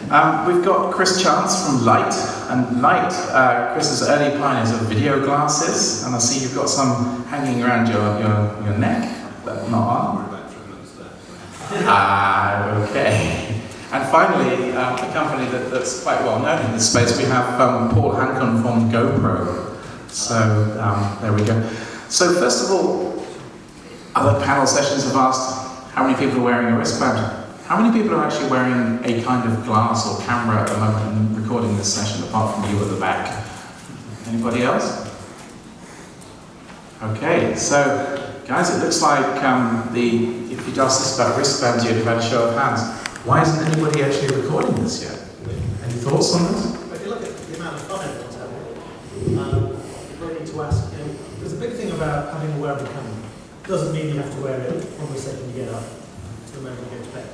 We've got Chris Chance from Lyte, and Lyte, Chris is early pioneers of video glasses, and I see you've got some hanging around your neck, but not on. Okay. And finally, a company that's quite well known in this space, we have Paul Hancon from GoPro. So there we go. So first of all, other panel sessions have asked how many people are wearing a wristband. How many people are actually wearing a kind of glass or camera at the moment and recording this session, apart from you at the back? Anybody else? Okay, so guys, it looks like if you'd asked us about wristbands, you'd have had a show of hands. Why isn't anybody actually recording this yet? Any thoughts on this? If you look at the amount of fun everyone's having, you really need to ask, there's a big thing about having a wearable camera. Doesn't mean you have to wear it from the second you get up to the moment you go to bed.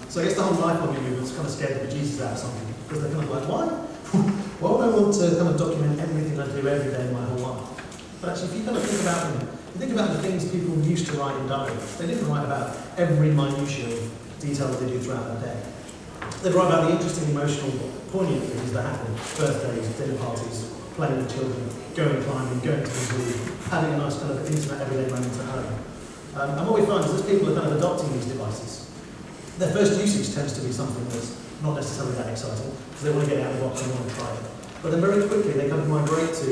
So I guess the whole life bombing movement's kind of scared the bejesus out of some people, because they're kind of like, why? Why would I want to kind of document everything I do every day in my whole life? But actually, if you kind of think about them, you think about the things people used to write in diaries. They didn't write about every minutiae of detail that they do throughout their day. They'd write about the interesting, emotional, poignant things that happen: birthdays, dinner parties, playing with children, going climbing, going to the zoo, having a nice kind of intimate everyday moment at home. And what we find is as people are kind of adopting these devices, their first usage tends to be something that's not necessarily that exciting, because they want to get it out of the box and want to try it. But then very quickly they kind of migrate to,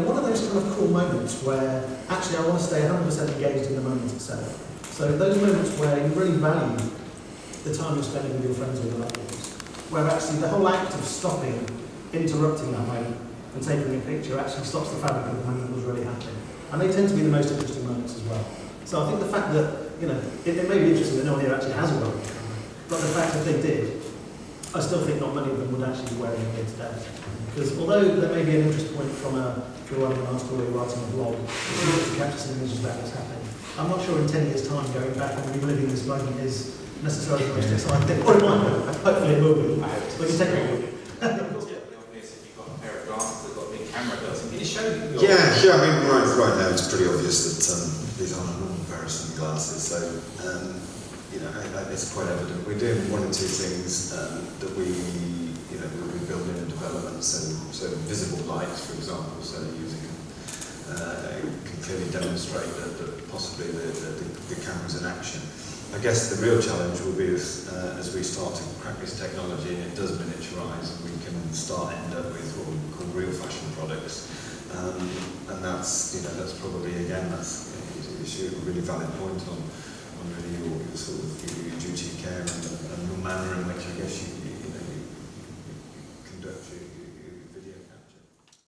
what are those kind of cool moments where actually I want to stay 100% engaged in the moment itself. So those moments where you really value the time you're spending with your friends or your loved ones, where actually the whole act of stopping, interrupting that moment and taking a picture actually stops the fabric of the moment that was really happening. And they tend to be the most interesting moments as well. So I think the fact that, it may be interesting that no one here actually has a wearable camera, but the fact that they did, I still think not many of them would actually be wearing it here today. Because although there may be an interest point from if you're writing an article or you're writing a blog, if you want to capture some images about what's happening, I'm not sure in 10 years' time going back and reliving this moment is necessarily the most exciting thing. Or it might be, hopefully it will be. But you take it away. Yeah, sure. I mean, right now it's pretty obvious that these are normal comparison glasses. So, it's quite evident. We're doing one or two things that we build in development. So visible light, for example. So using can clearly demonstrate that possibly the camera's in action. I guess the real challenge will be as we start to crack this technology and it does miniaturize, and we can end up with what we call real fashion products. And that's probably again a really valid point on really your sort of your duty of care and the manner in which I guess you conduct your